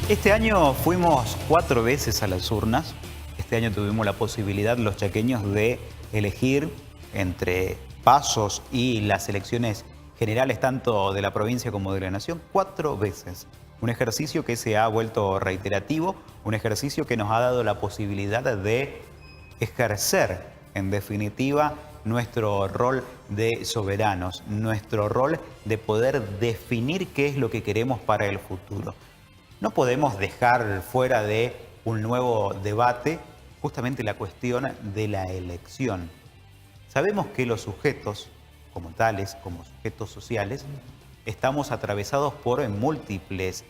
Este año fuimos 4 veces a las urnas. Este año tuvimos la posibilidad los chaqueños de elegir entre Pasos y las elecciones generales tanto de la provincia como de la nación 4 veces. Un ejercicio que se ha vuelto reiterativo, un ejercicio que nos ha dado la posibilidad de ejercer, en definitiva, nuestro rol de soberanos, nuestro rol de poder definir qué es lo que queremos para el futuro. No podemos dejar fuera de un nuevo debate justamente la cuestión de la elección. Sabemos que los sujetos, como tales, como sujetos sociales, estamos atravesados por múltiples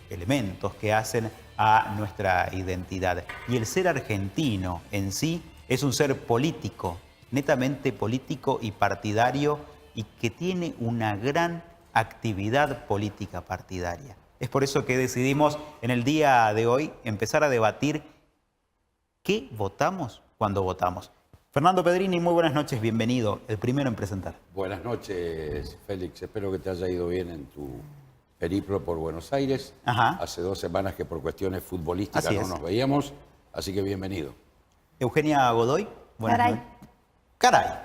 elementos que hacen a nuestra identidad. Y el ser argentino en sí es un ser político, netamente político y partidario, y que tiene una gran actividad política partidaria. Es por eso que decidimos en el día de hoy empezar a debatir qué votamos cuando votamos. Fernando Pedrini, muy buenas noches, bienvenido, el primero en presentar. Buenas noches, Félix. Espero que te haya ido bien en tu periplo por Buenos Aires. Ajá. Hace 2 semanas que por cuestiones futbolísticas no nos veíamos, así que bienvenido. Eugenia Godoy, buenas noches. Caray.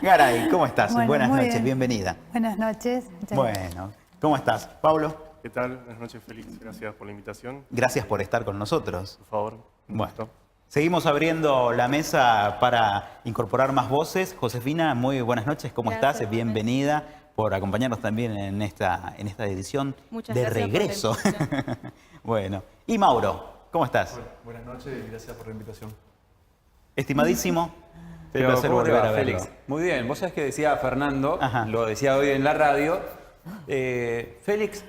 Caray, ¿cómo estás? Bueno, buenas noches, bien. Bienvenida. Buenas noches. Bueno, ¿cómo estás? Pablo. ¿Qué tal? Buenas noches, Félix. Gracias por la invitación. Gracias por estar con nosotros. Por favor. Un gusto. Seguimos abriendo la mesa para incorporar más voces. Josefina, muy buenas noches, ¿cómo estás? Bienvenida por acompañarnos también en esta edición de regreso. Bueno, y Mauro, ¿cómo estás? Buenas noches y gracias por la invitación. Estimadísimo, Pero qué placer ¿cómo te volver va, a verlo. Félix? Muy bien, vos sabés que decía Fernando, Ajá. lo decía hoy en la radio, Félix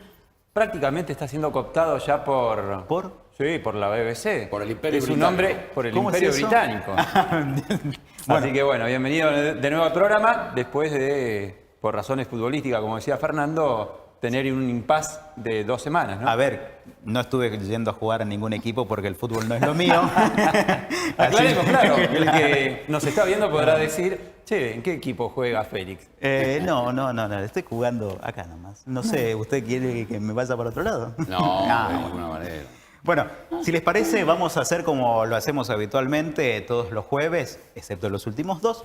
prácticamente está siendo cooptado ya por... ¿Por? Sí, por la BBC. Por el Imperio Es un Británico. nombre por el ¿Cómo es Imperio eso? Británico. Bueno. Así que bueno, bienvenido de nuevo al programa, después de, por razones futbolísticas, como decía Fernando, tener un impasse de 2 semanas, ¿no? A ver, no estuve yendo a jugar a ningún equipo porque el fútbol no es lo mío. Aclaremos, claro, el que nos está viendo podrá decir, che, ¿en qué equipo juega Félix? No, estoy jugando acá nomás. No sé, ¿usted quiere que me vaya para otro lado? No, de ninguna manera. Bueno, si les parece, vamos a hacer como lo hacemos habitualmente todos los jueves, excepto los últimos 2.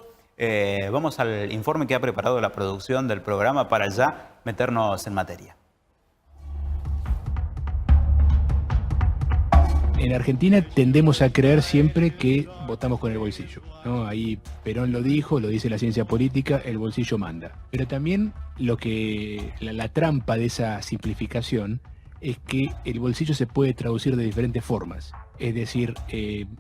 Vamos al informe que ha preparado la producción del programa para ya meternos en materia. En Argentina tendemos a creer siempre que votamos con el bolsillo, ¿no? Ahí Perón lo dijo, lo dice la ciencia política, el bolsillo manda. Pero también la trampa de esa simplificación es que el bolsillo se puede traducir de diferentes formas. Es decir,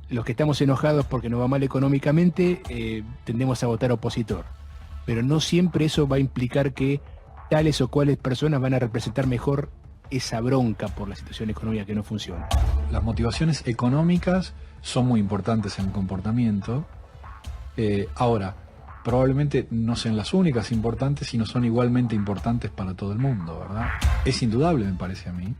los que estamos enojados porque nos va mal económicamente, tendemos a votar opositor. Pero no siempre eso va a implicar que tales o cuales personas van a representar mejor esa bronca por la situación económica que no funciona. Las motivaciones económicas son muy importantes en el comportamiento. Ahora, probablemente no sean las únicas importantes, sino son igualmente importantes para todo el mundo, ¿verdad? Es indudable, me parece a mí,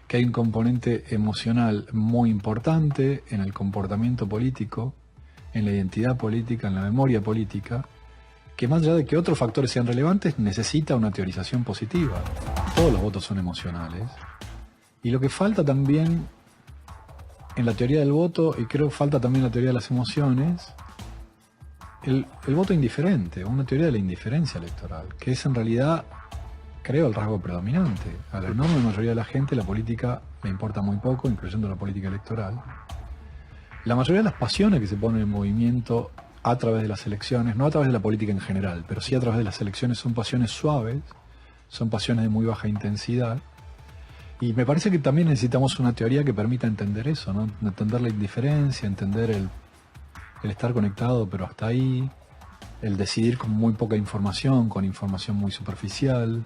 que hay un componente emocional muy importante en el comportamiento político, en la identidad política, en la memoria política, que más allá de que otros factores sean relevantes, necesita una teorización positiva. Todos los votos son emocionales. Y lo que falta también en la teoría del voto, y creo que falta también en la teoría de las emociones, el voto indiferente, una teoría de la indiferencia electoral, que es en realidad, creo, el rasgo predominante. A la enorme mayoría de la gente la política le importa muy poco, incluyendo la política electoral. La mayoría de las pasiones que se ponen en movimiento a través de las elecciones, no a través de la política en general, pero sí a través de las elecciones, son pasiones suaves, son pasiones de muy baja intensidad. Y me parece que también necesitamos una teoría que permita entender eso, ¿no? Entender la indiferencia, entender el estar conectado, pero hasta ahí, el decidir con muy poca información, con información muy superficial,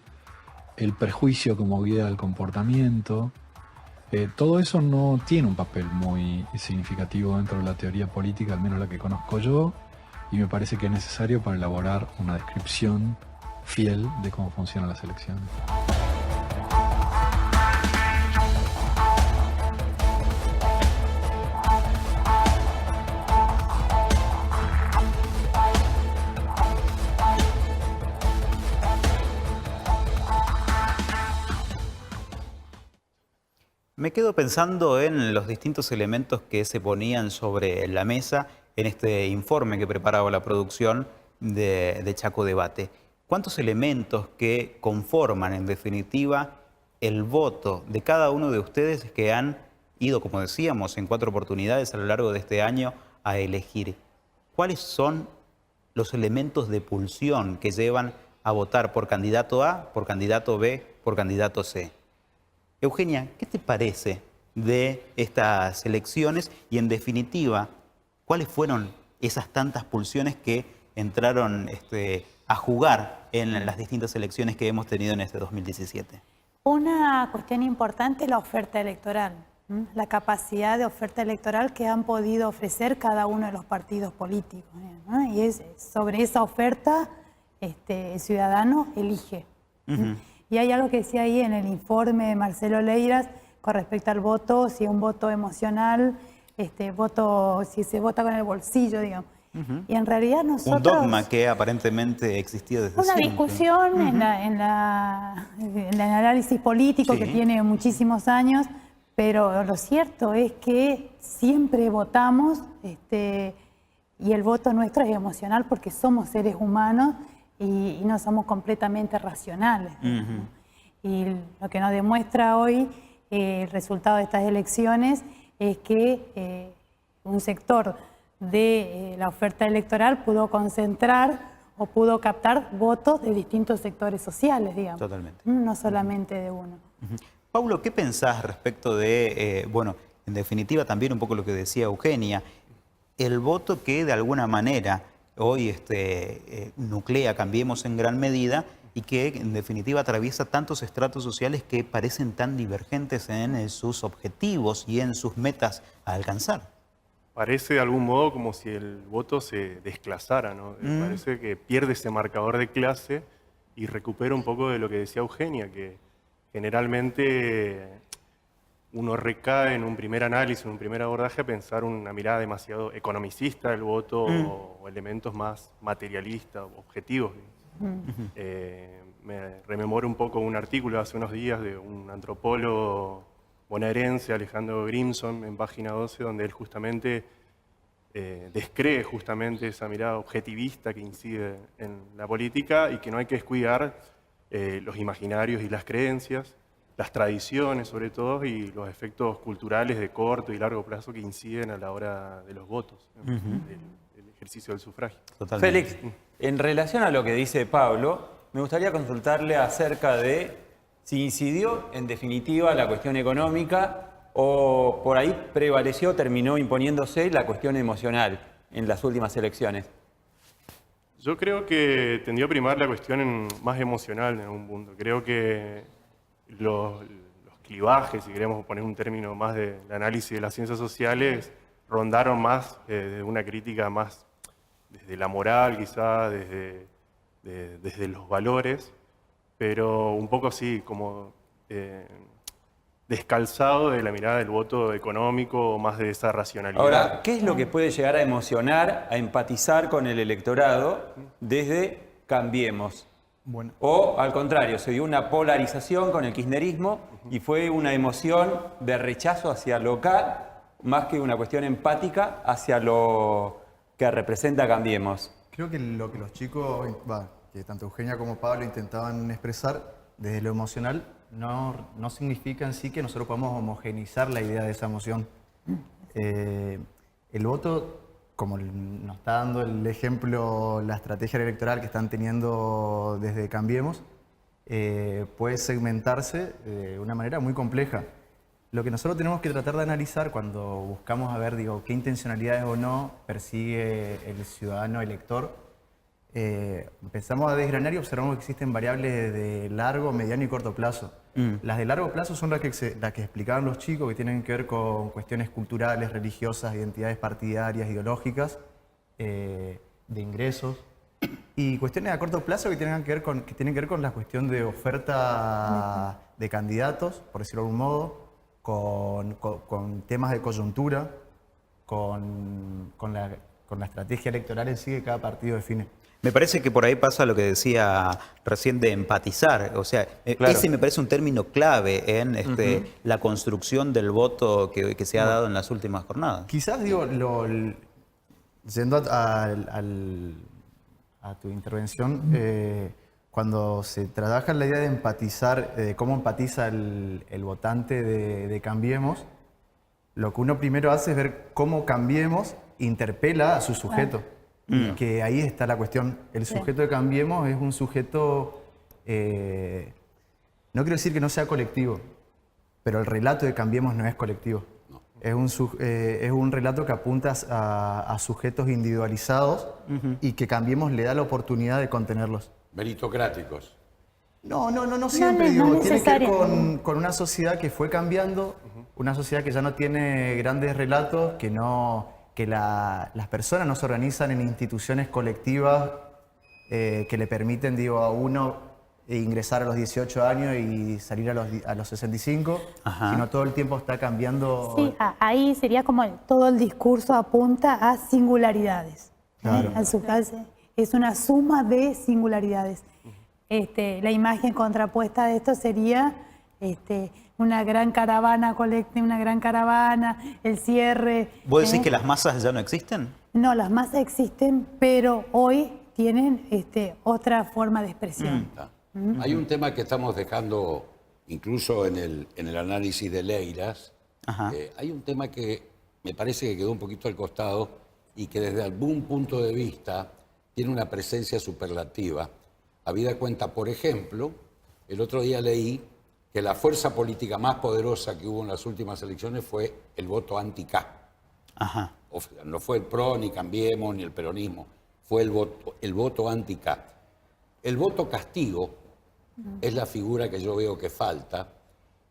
el prejuicio como guía del comportamiento. Todo eso no tiene un papel muy significativo dentro de la teoría política, al menos la que conozco yo, y me parece que es necesario para elaborar una descripción fiel de cómo funcionan las elecciones. Me quedo pensando en los distintos elementos que se ponían sobre la mesa en este informe que preparaba la producción de Chaco Debate. ¿Cuántos elementos que conforman, en definitiva, el voto de cada uno de ustedes que han ido, como decíamos, en 4 oportunidades a lo largo de este año a elegir? ¿Cuáles son los elementos de pulsión que llevan a votar por candidato A, por candidato B, por candidato C? Eugenia, ¿qué te parece de estas elecciones y, en definitiva, cuáles fueron esas tantas pulsiones que entraron a jugar en las distintas elecciones que hemos tenido en este 2017? Una cuestión importante es la oferta electoral, la capacidad de oferta electoral que han podido ofrecer cada uno de los partidos políticos, ¿no? Y es sobre esa oferta el ciudadano elige. Y hay algo que decía ahí en el informe de Marcelo Leiras con respecto al voto, si es un voto emocional, si se vota con el bolsillo, digamos. Y en realidad nosotros... Un dogma que aparentemente existía desde una siempre. discusión en el análisis político que tiene muchísimos años, pero lo cierto es que siempre votamos y el voto nuestro es emocional porque somos seres humanos y no somos completamente racionales. Y lo que nos demuestra hoy el resultado de estas elecciones es que un sector de la oferta electoral pudo concentrar o pudo captar votos de distintos sectores sociales, digamos. Totalmente. No solamente de uno. Paulo, ¿qué pensás respecto de, en definitiva también un poco lo que decía Eugenia, el voto que de alguna manera hoy nuclea Cambiemos en gran medida y que en definitiva atraviesa tantos estratos sociales que parecen tan divergentes en sus objetivos y en sus metas a alcanzar? Parece de algún modo como si el voto se desclasara, ¿no? Parece que pierde ese marcador de clase y recupera un poco de lo que decía Eugenia, que generalmente uno recae en un primer análisis, en un primer abordaje, a pensar una mirada demasiado economicista del voto o elementos más materialistas, objetivos. Me rememoro un poco un artículo hace unos días de un antropólogo bonaerense, Alejandro Grimson, en página 12, donde él justamente descree justamente esa mirada objetivista que incide en la política y que no hay que descuidar los imaginarios y las creencias, las tradiciones sobre todo y los efectos culturales de corto y largo plazo que inciden a la hora de los votos, el ejercicio del sufragio. Totalmente. Félix, en relación a lo que dice Pablo, me gustaría consultarle acerca de si incidió en definitiva la cuestión económica o por ahí prevaleció, terminó imponiéndose la cuestión emocional en las últimas elecciones. Yo creo que tendió a primar la cuestión más emocional en algún punto. Creo que los clivajes, si queremos poner un término más del análisis de las ciencias sociales, rondaron más de una crítica más desde la moral, quizá, desde los valores, pero un poco así, como descalzado de la mirada del voto económico o más de esa racionalidad. Ahora, ¿qué es lo que puede llegar a emocionar, a empatizar con el electorado desde Cambiemos? Bueno. O, al contrario, se dio una polarización con el kirchnerismo y fue una emoción de rechazo hacia lo local, más que una cuestión empática hacia lo que representa Cambiemos. Creo que lo que los chicos, que tanto Eugenia como Pablo intentaban expresar desde lo emocional, no significa en sí que nosotros podamos homogeneizar la idea de esa emoción. El voto, como nos está dando el ejemplo, la estrategia electoral que están teniendo desde Cambiemos, puede segmentarse de una manera muy compleja. Lo que nosotros tenemos que tratar de analizar cuando buscamos a ver, qué intencionalidades o no persigue el ciudadano elector, empezamos a desgranar y observamos que existen variables de largo, mediano y corto plazo. Las de largo plazo son las que explicaban los chicos, que tienen que ver con cuestiones culturales, religiosas, identidades partidarias, ideológicas, de ingresos, y cuestiones a corto plazo que tienen que ver con la cuestión de oferta de candidatos, por decirlo de algún modo, con temas de coyuntura, con la estrategia electoral en sí que cada partido define. Me parece que por ahí pasa lo que decía recién de empatizar. O sea, Claro. ese me parece un término clave en la construcción del voto que se ha dado en las últimas jornadas. Quizás, digo, yendo a tu intervención, cuando se trabaja en la idea de empatizar, de cómo empatiza el votante de Cambiemos, lo que uno primero hace es ver cómo Cambiemos interpela a su sujeto. Que ahí está la cuestión. El sujeto de Cambiemos es un sujeto, no quiero decir que no sea colectivo, pero el relato de Cambiemos no es colectivo. Es un relato que apunta a sujetos individualizados y que Cambiemos le da la oportunidad de contenerlos. Meritocráticos. No siempre, digo, no tiene que ver necesariamente. con una sociedad que fue cambiando, una sociedad que ya no tiene grandes relatos, que las personas no se organizan en instituciones colectivas que le permiten, digo, a uno ingresar a los 18 años y salir a los 65, sino todo el tiempo está cambiando. Sí, ahí sería como todo el discurso apunta a singularidades. Claro. Es una suma de singularidades. La imagen contrapuesta de esto sería una gran caravana colectiva, una gran caravana, el cierre. ¿Vos decís que las masas ya no existen? No, las masas existen, pero hoy tienen otra forma de expresión. Hay un tema que estamos dejando incluso en el análisis de Leiras. Hay un tema que me parece que quedó un poquito al costado y que desde algún punto de vista tiene una presencia superlativa. Habida cuenta, por ejemplo, el otro día leí que la fuerza política más poderosa que hubo en las últimas elecciones fue el voto anti-K. O sea, no fue el PRO, ni Cambiemos, ni el peronismo. Fue el voto anti-K. El voto castigo es la figura que yo veo que falta.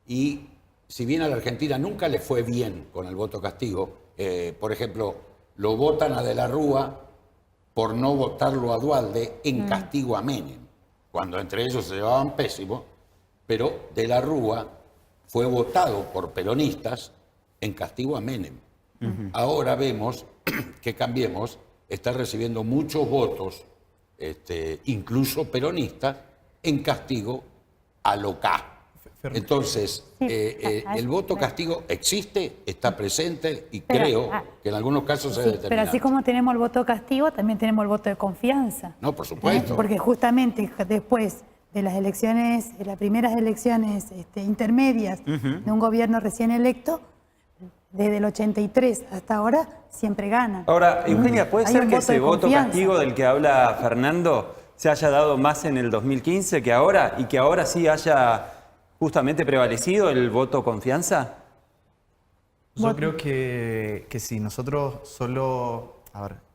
Y si bien a la Argentina nunca le fue bien con el voto castigo, por ejemplo, lo votan a De la Rúa por no votarlo a Duhalde en castigo a Menem, cuando entre ellos se llevaban pésimo, pero De la Rúa fue votado por peronistas en castigo a Menem. Ahora vemos que Cambiemos está recibiendo muchos votos, incluso peronistas, en castigo a lo K. Entonces, el voto castigo existe, está presente y creo que en algunos casos es determinante. Pero así como tenemos el voto castigo, también tenemos el voto de confianza. No, por supuesto. Porque justamente después de las elecciones, de las primeras elecciones intermedias de un gobierno recién electo, desde el 83 hasta ahora, siempre ganan. Ahora, Eugenia, ¿puede Hay ser un que voto de ese voto confianza. castigo del que habla Fernando se haya dado más en el 2015 que ahora y que ahora sí haya justamente prevalecido el voto confianza? Yo creo que si nosotros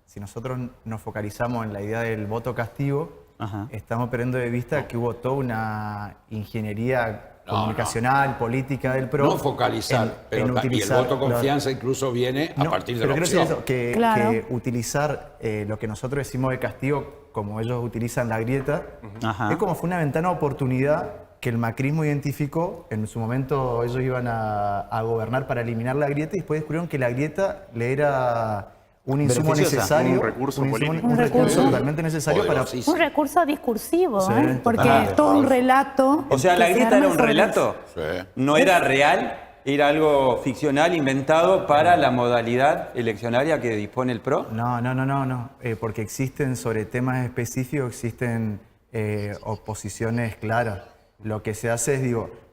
si nosotros nos focalizamos en la idea del voto castigo, estamos perdiendo de vista que hubo toda una ingeniería comunicacional, política del PRO. No focalizar, pero y el voto confianza incluso viene a partir de la pero opción. creo que utilizar lo que nosotros decimos de castigo, como ellos utilizan la grieta, es como fue una ventana de oportunidad que el macrismo identificó. En su momento ellos iban a gobernar para eliminar la grieta y después descubrieron que la grieta le era un insumo Beneficiosa. necesario, Un recurso político. un recurso recurso totalmente necesario para... Poderosísimo. Un recurso discursivo, Sí, porque total. todo un relato. O sea, ¿la que se grieta arma era un sobre relato? Sí. ¿No era real? ¿Era algo ficcional inventado para la modalidad eleccionaria que dispone el PRO? No, porque existen sobre temas específicos, existen oposiciones claras. Lo que se hace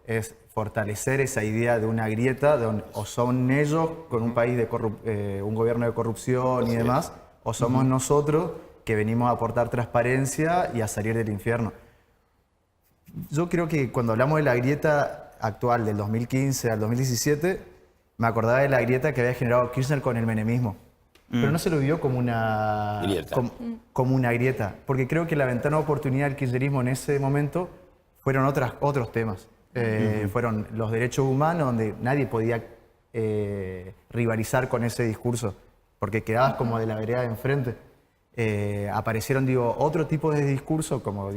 es fortalecer esa idea de una grieta, donde o son ellos con un país un gobierno de corrupción y demás, o somos nosotros que venimos a aportar transparencia y a salir del infierno. Yo creo que cuando hablamos de la grieta actual del 2015 al 2017, me acordaba de la grieta que había generado Kirchner con el menemismo. Pero no se lo vio como una Grieta. como una grieta, porque creo que la ventana de oportunidad del kirchnerismo en ese momento fueron otros temas. Fueron los derechos humanos, donde nadie podía rivalizar con ese discurso, porque quedabas como de la vereda de enfrente. Aparecieron, otro tipo de discurso, como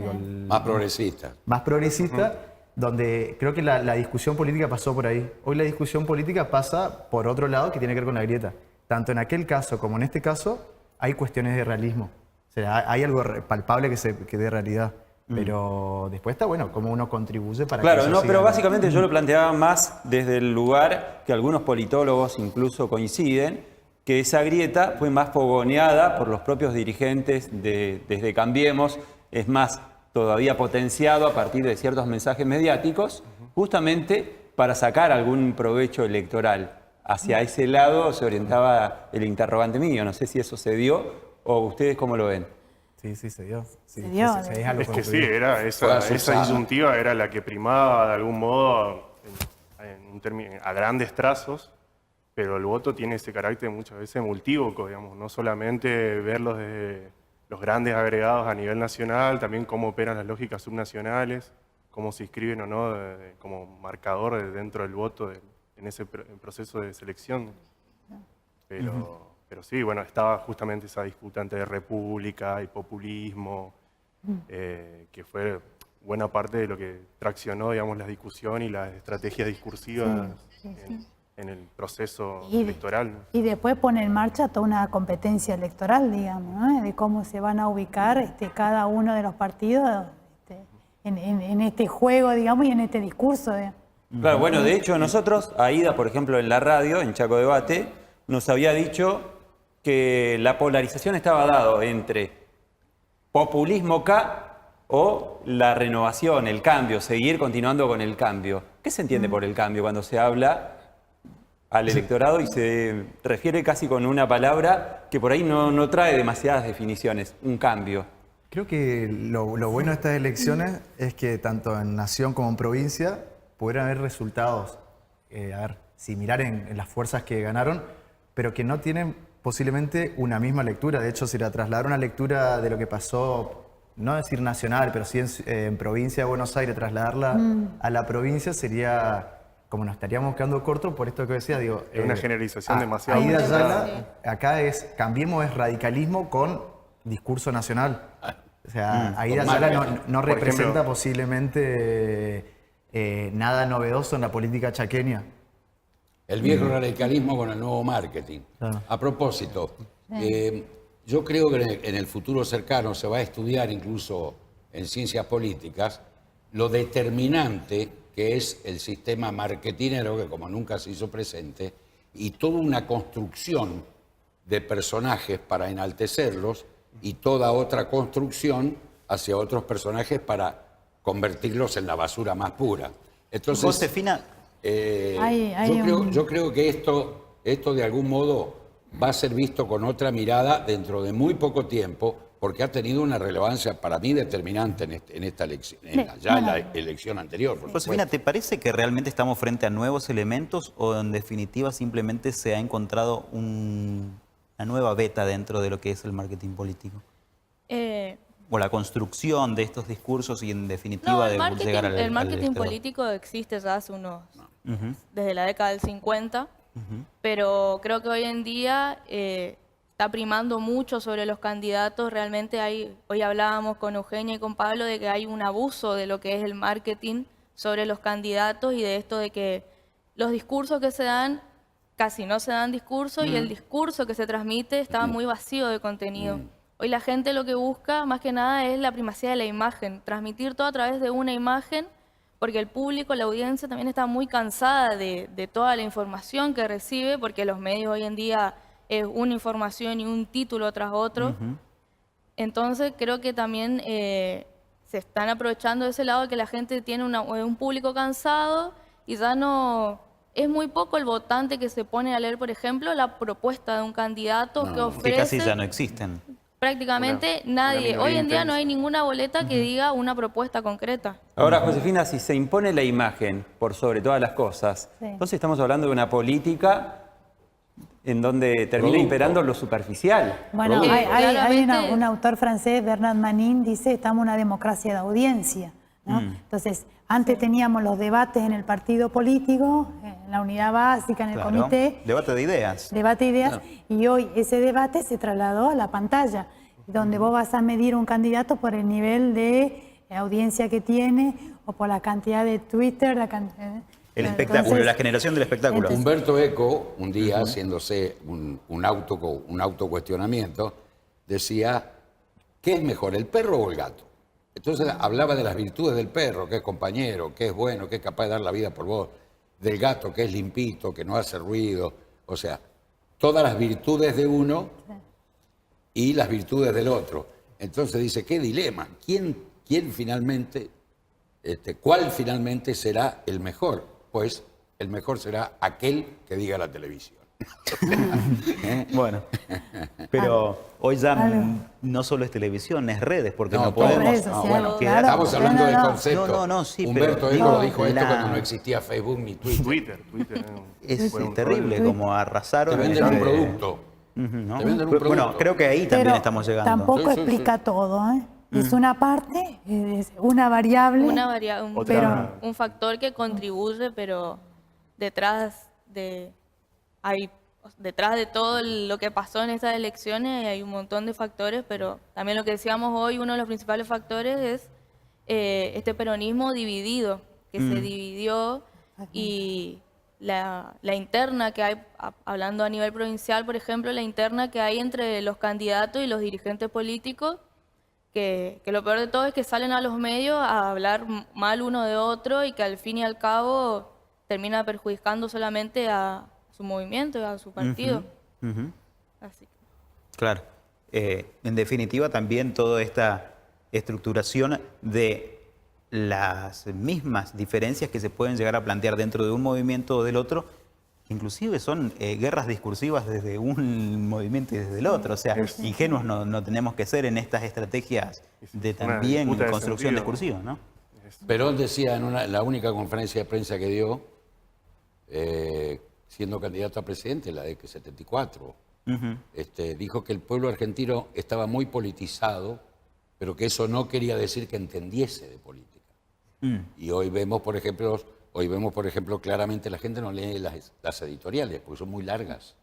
Más progresista. más progresista, donde creo que la discusión política pasó por ahí. Hoy la discusión política pasa por otro lado, que tiene que ver con la grieta. Tanto en aquel caso como en este caso, hay cuestiones de realismo. O sea, hay algo palpable que dé realidad. Pero después está bueno cómo uno contribuye para que Claro, eso no, siga. pero básicamente yo lo planteaba más desde el lugar que algunos politólogos incluso coinciden, que esa grieta fue más fogoneada por los propios dirigentes desde Cambiemos, es más, todavía potenciado a partir de ciertos mensajes mediáticos, justamente para sacar algún provecho electoral. Hacia ese lado se orientaba el interrogante mío, no sé si eso se dio o ustedes cómo lo ven. Sí, sí, se dio. Sí, Se dio. es algo Es que sí, concluido. era Fue esa asustada. disyuntiva era la que primaba de algún modo a grandes trazos, pero el voto tiene ese carácter muchas veces multívoco, digamos, no solamente verlos desde los grandes agregados a nivel nacional, también cómo operan las lógicas subnacionales, cómo se inscriben o no como marcador dentro del voto en ese proceso de selección. Pero sí, bueno, estaba justamente esa disputa entre república y populismo, que fue buena parte de lo que traccionó, digamos, la discusión y las estrategias discursivas en el proceso electoral, ¿no? Y después pone en marcha toda una competencia electoral, digamos, ¿no? De cómo se van a ubicar cada uno de los partidos en este juego, digamos, y en este discurso. Claro, bueno, de hecho nosotros, Aida, por ejemplo, en la radio, en Chaco Debate, nos había dicho que la polarización estaba dado entre populismo K o la renovación, el cambio, seguir continuando con el cambio. ¿Qué se entiende por el cambio cuando se habla al electorado y se refiere casi con una palabra que por ahí no trae demasiadas definiciones, un cambio? Creo que lo bueno de estas elecciones es que tanto en nación como en provincia pudieran haber resultados, a ver, similar en las fuerzas que ganaron, pero que no tienen posiblemente una misma lectura. De hecho, si la trasladara una lectura de lo que pasó, no decir nacional, pero sí en provincia de Buenos Aires, trasladarla a la provincia sería, como nos estaríamos quedando cortos por esto que decía, digo... Es una generalización demasiado Aida complicada. Yala, acá Cambiemos es radicalismo con discurso nacional. O sea, Aida Yala no Por representa ejemplo, posiblemente nada novedoso en la política chaqueña. El viejo radicalismo con el nuevo marketing. Claro. A propósito, yo creo que en el futuro cercano se va a estudiar incluso en ciencias políticas lo determinante que es el sistema marketinero, que como nunca se hizo presente, y toda una construcción de personajes para enaltecerlos y toda otra construcción hacia otros personajes para convertirlos en la basura más pura. Entonces, Josefina, yo creo que esto de algún modo va a ser visto con otra mirada dentro de muy poco tiempo, porque ha tenido una relevancia para mí determinante en esta elección, la elección anterior. Por Josefina, supuesto. ¿te parece que realmente estamos frente a nuevos elementos o en definitiva simplemente se ha encontrado una nueva beta dentro de lo que es el marketing político? O la construcción de estos discursos y en definitiva de llegar al el marketing electorado. político existe ya hace desde la década del 50, pero creo que hoy en día está primando mucho sobre los candidatos. Realmente hoy hablábamos con Eugenia y con Pablo de que hay un abuso de lo que es el marketing sobre los candidatos y de esto de que los discursos que se dan, casi no se dan discursos y el discurso que se transmite está muy vacío de contenido. Hoy la gente lo que busca más que nada es la primacía de la imagen, transmitir todo a través de una imagen, porque el público, la audiencia también está muy cansada de toda la información que recibe, porque los medios hoy en día es una información y un título tras otro. Entonces creo que también se están aprovechando de ese lado de que la gente tiene un público cansado y ya no... Es muy poco el votante que se pone a leer, por ejemplo, la propuesta de un candidato que ofrece... Que casi ya no existen. Prácticamente Una nadie. minoría Hoy en día no intensa. hay ninguna boleta que diga una propuesta concreta. Ahora, Josefina, si se impone la imagen por sobre todas las cosas, Sí. entonces estamos hablando de una política en donde termina Producto. imperando lo superficial. Bueno, Sí, hay claramente. un autor francés, Bernard Manin, dice, estamos en una democracia de audiencia, ¿no? Entonces, antes teníamos los debates en el partido político, en la unidad básica, en el Claro. comité, Debate de ideas. debate de ideas, y hoy ese debate se trasladó a la pantalla, donde vos vas a medir un candidato por el nivel de audiencia que tiene o por la cantidad de Twitter, El espectáculo, Entonces, la generación del espectáculo. Humberto Eco, un día haciéndose un autocuestionamiento, decía, ¿qué es mejor, el perro o el gato? Entonces hablaba de las virtudes del perro, que es compañero, que es bueno, que es capaz de dar la vida por vos, del gato, que es limpito, que no hace ruido, o sea, todas las virtudes de uno y las virtudes del otro. Entonces dice, qué dilema, ¿quién finalmente, cuál finalmente será el mejor? Pues el mejor será aquel que diga la televisión. Bueno, pero hoy ya no solo es televisión, es redes, porque no podemos redes sociales, quedar... claro. Estamos hablando del No. concepto. No, sí, Humberto pero Eco digo, dijo esto la- cuando no existía Facebook ni Twitter. Twitter. Es fue un terrible rol. como arrasaron. Te venden un este- producto. Ujú, ¿no? Te venden un Bueno, producto. creo que ahí también Pero estamos llegando. tampoco Sí, sí, explica todo, ¿eh? Es una parte, es una variable. Un factor que contribuye, pero detrás de todo lo que pasó en esas elecciones hay un montón de factores, pero también lo que decíamos hoy, uno de los principales factores es este peronismo dividido, que se dividió, y la interna que hay, hablando a nivel provincial, por ejemplo, la interna que hay entre los candidatos y los dirigentes políticos, que lo peor de todo es que salen a los medios a hablar mal uno de otro y que al fin y al cabo termina perjudicando solamente a su movimiento y a su partido. Ujú. Así que, Claro. En definitiva, también toda esta estructuración de las mismas diferencias que se pueden llegar a plantear dentro de un movimiento o del otro, inclusive son guerras discursivas desde un movimiento y desde el otro. O sea, ingenuos no tenemos que ser en estas estrategias de Una también disputa de construcción sentido. discursiva, ¿no? Perón decía en la única conferencia de prensa que dio, siendo candidato a presidente, la de 74, dijo que el pueblo argentino estaba muy politizado, pero que eso no quería decir que entendiese de política. Y hoy vemos, por ejemplo, claramente la gente no lee las editoriales porque son muy largas.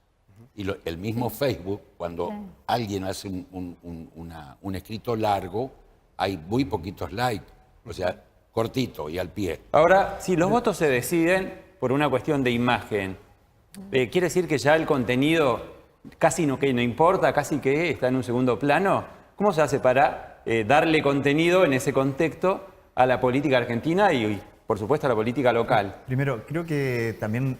Y el mismo Facebook, cuando alguien hace un escrito largo, hay muy poquitos likes, o sea, cortito y al pie. Ahora, si los votos se deciden por una cuestión de imagen, ¿quiere decir que ya el contenido casi no importa, casi que está en un segundo plano? ¿Cómo se hace para darle contenido en ese contexto a la política argentina y, por supuesto, a la política local? Primero, creo que también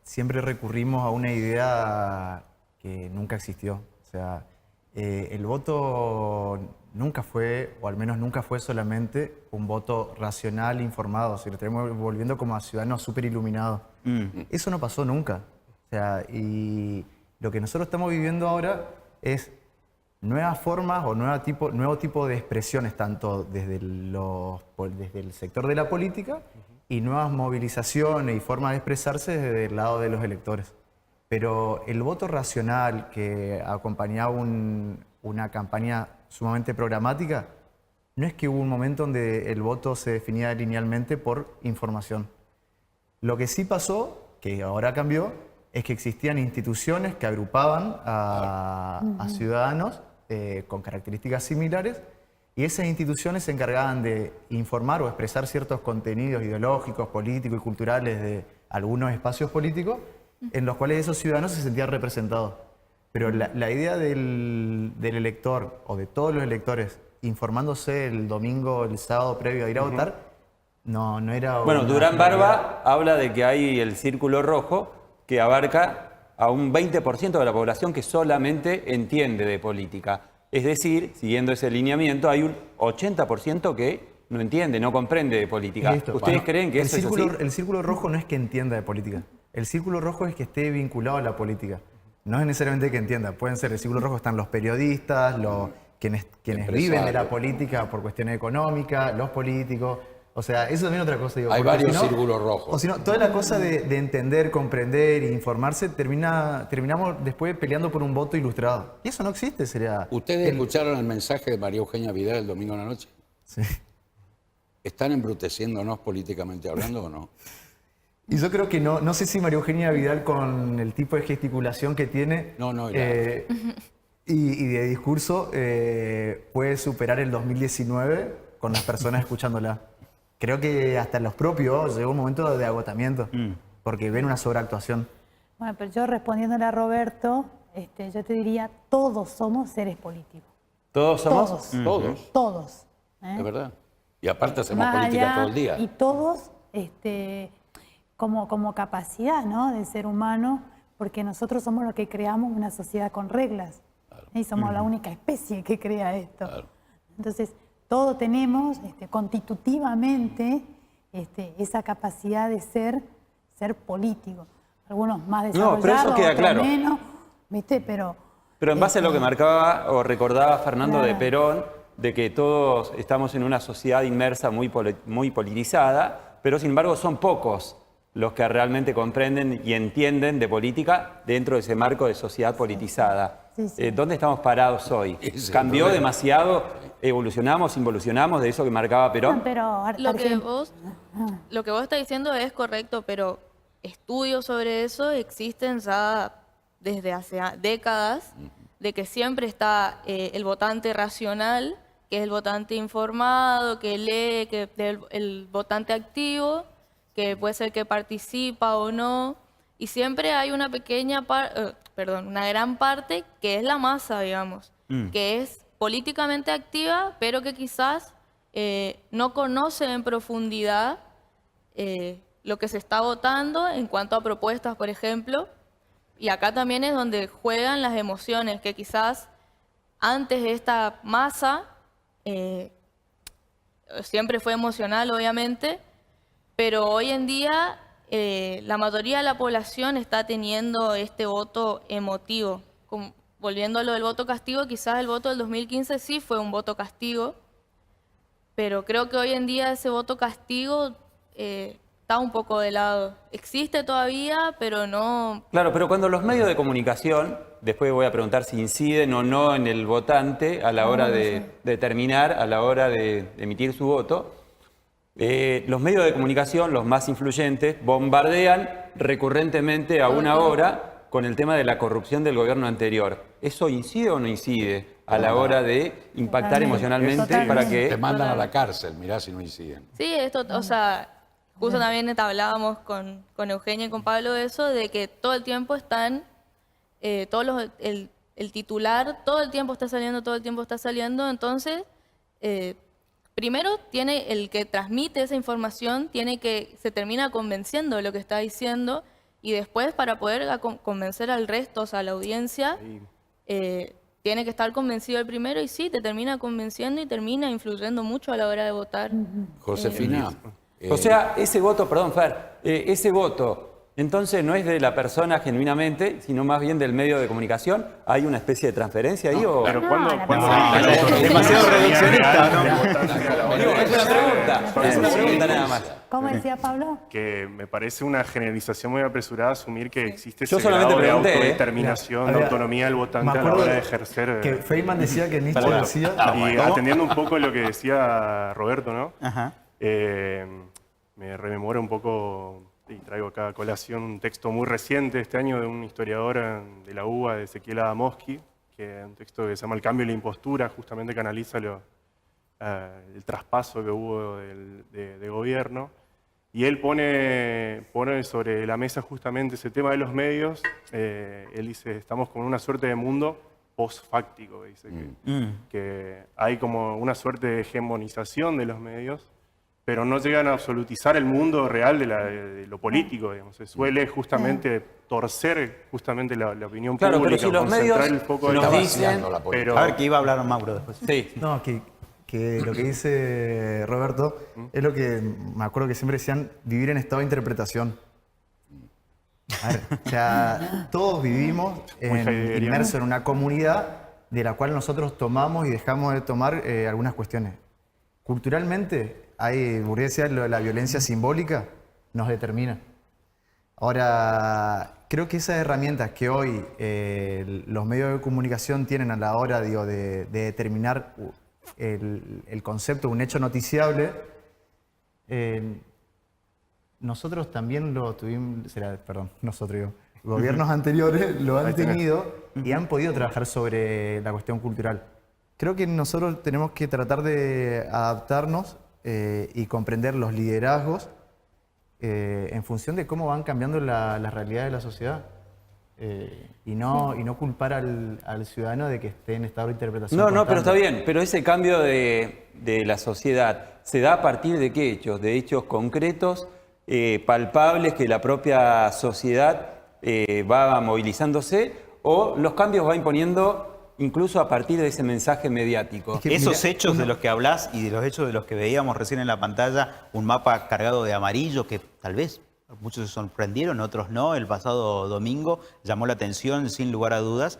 siempre recurrimos a una idea que nunca existió. O sea, el voto nunca fue, o al menos nunca fue solamente un voto racional, informado. Si lo tenemos volviendo como a ciudadanos súper iluminados. Eso no pasó nunca. O sea, y lo que nosotros estamos viviendo ahora es nuevas formas o nuevo tipo de expresiones, tanto desde el sector de la política y nuevas movilizaciones y formas de expresarse desde el lado de los electores. Pero el voto racional que acompañaba una campaña sumamente programática, no es que hubo un momento donde el voto se definía linealmente por información. Lo que sí pasó, que ahora cambió, es que existían instituciones que agrupaban a ciudadanos con características similares, y esas instituciones se encargaban de informar o expresar ciertos contenidos ideológicos, políticos y culturales de algunos espacios políticos en los cuales esos ciudadanos se sentían representados. Pero la idea del elector o de todos los electores informándose el domingo, el sábado previo a ir a votar, no era... Bueno, una Durán prioridad. Barba habla de que hay el círculo rojo que abarca a un 20% de la población que solamente entiende de política. Es decir, siguiendo ese lineamiento, hay un 80% que no entiende, no comprende de política. Listo. ¿Ustedes Bueno, creen que eso es así? El círculo rojo no es que entienda de política. El círculo rojo es que esté vinculado a la política. No es necesariamente que entienda. Pueden ser, el círculo rojo están los periodistas, quienes viven de la política por cuestiones económicas, los políticos. O sea, eso también es otra cosa. Digo, Hay porque varios si no- círculos rojos. O si no, toda la cosa de entender, comprender e informarse, terminamos después peleando por un voto ilustrado. Y eso no existe, sería... ¿Ustedes escucharon el mensaje de María Eugenia Vidal el domingo en la noche? Sí. ¿Están embruteciéndonos políticamente hablando o no? Y yo creo que no sé si María Eugenia Vidal, con el tipo de gesticulación que tiene y de discurso, puede superar el 2019 con las personas escuchándola. Creo que hasta los propios llegó un momento de agotamiento, porque ven una sobreactuación. Bueno, pero yo respondiéndole a Roberto, yo te diría, todos somos seres políticos. ¿Todos somos? Todos. Todos. Es verdad. Y aparte hacemos Más política allá, todo el día. Y todos, como capacidad, ¿no?, de ser humano, porque nosotros somos los que creamos una sociedad con reglas. Y somos la única especie que crea esto. Claro. Entonces, todos tenemos constitutivamente esa capacidad de ser políticos. Algunos más desarrollados, pero eso queda otros claro. menos, ¿viste? Pero en base a lo que marcaba o recordaba Fernando de Perón, de que todos estamos en una sociedad inmersa muy politizada, pero sin embargo son pocos los que realmente comprenden y entienden de política dentro de ese marco de sociedad politizada. Sí. ¿Dónde estamos parados hoy? ¿Cambió demasiado? ¿Evolucionamos, involucionamos de eso que marcaba Perón? Pero Lo que vos estás diciendo es correcto, pero estudios sobre eso existen ya desde hace décadas, de que siempre está el votante racional, que es el votante informado, que lee, que el votante activo, que puede ser que participa o no, y siempre hay una una gran parte que es la masa, digamos, que es políticamente activa, pero que quizás no conoce en profundidad lo que se está votando en cuanto a propuestas, por ejemplo. Y acá también es donde juegan las emociones, que quizás antes esta masa siempre fue emocional, obviamente, pero hoy en día la mayoría de la población está teniendo este voto emotivo. Volviendo a lo del voto castigo, quizás el voto del 2015 sí fue un voto castigo, pero creo que hoy en día ese voto castigo está un poco de lado. Existe todavía, pero no... Claro, pero cuando los medios de comunicación, después voy a preguntar si inciden o no en el votante a la hora de determinar, a la hora de emitir su voto, los medios de comunicación, los más influyentes, bombardean recurrentemente a una hora con el tema de la corrupción del gobierno anterior. ¿Eso incide o no incide a la hora de impactar emocionalmente para que... Te mandan a la cárcel, mirá si no inciden. Sí, esto, o sea, justo también hablábamos con Eugenia y con Pablo de eso, de que todo el tiempo están, el titular todo el tiempo está saliendo, entonces, primero tiene el que transmite esa información, se termina convenciendo de lo que está diciendo, y después para poder convencer al resto, o sea, a la audiencia, tiene que estar convencido el primero, y sí, te termina convenciendo y termina influyendo mucho a la hora de votar. Josefina. O sea, ese voto, perdón, Fer, ese voto, entonces no es de la persona genuinamente, sino más bien del medio de comunicación. ¿Hay una especie de transferencia ahí? ¿O? Pero demasiado reduccionista, ¿no? Es una pregunta nada más. ¿Cómo decía Pablo? Que me parece una generalización muy apresurada asumir que existe Yo ese solamente grado de pregunté, autodeterminación, de autonomía del votante a la hora de ejercer. Que Feynman decía que Nietzsche decía... Y atendiendo un poco lo que decía Roberto, ¿no? Ajá. Me rememora un poco, y traigo acá a colación un texto muy reciente este año de un historiador de la UBA, de Ezequiel Adamowski, que es un texto que se llama El cambio y la impostura, justamente que analiza el traspaso que hubo de gobierno. Y él pone sobre la mesa justamente ese tema de los medios. Él dice, estamos con una suerte de mundo post-fáctico, dice que hay como una suerte de hegemonización de los medios, pero no llegan a absolutizar el mundo real de lo político, digamos. Se suele justamente torcer justamente la opinión Claro, pública, pero si los medios concentrar el foco de nos la dicen... pero A ver, que iba a hablar Mauro después. Sí. No, que lo que dice Roberto es lo que me acuerdo que siempre decían, vivir en estado de interpretación. A ver, o sea, todos vivimos inmersos en una comunidad de la cual nosotros tomamos y dejamos de tomar algunas cuestiones. Culturalmente, Bourdieu decía, la violencia simbólica nos determina. Ahora, creo que esas herramientas que hoy los medios de comunicación tienen a la hora, digo, de determinar el concepto de un hecho noticiable, nosotros también lo tuvimos, gobiernos anteriores lo han tenido y han podido trabajar sobre la cuestión cultural. Creo que nosotros tenemos que tratar de adaptarnos y comprender los liderazgos en función de cómo van cambiando las realidades de la sociedad. y no culpar al ciudadano de que esté en estado de interpretación. No, pero constante. está bien, pero ese cambio de la sociedad se da a partir de qué hechos, de hechos concretos, palpables, que la propia sociedad va movilizándose, o los cambios va imponiendo incluso a partir de ese mensaje mediático. Esos hechos de los que hablás y de los hechos de los que veíamos recién en la pantalla, un mapa cargado de amarillo que tal vez muchos se sorprendieron, otros no, el pasado domingo llamó la atención sin lugar a dudas.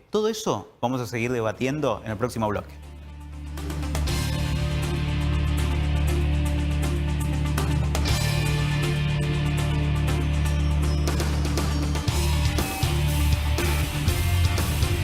Todo eso vamos a seguir debatiendo en el próximo bloque.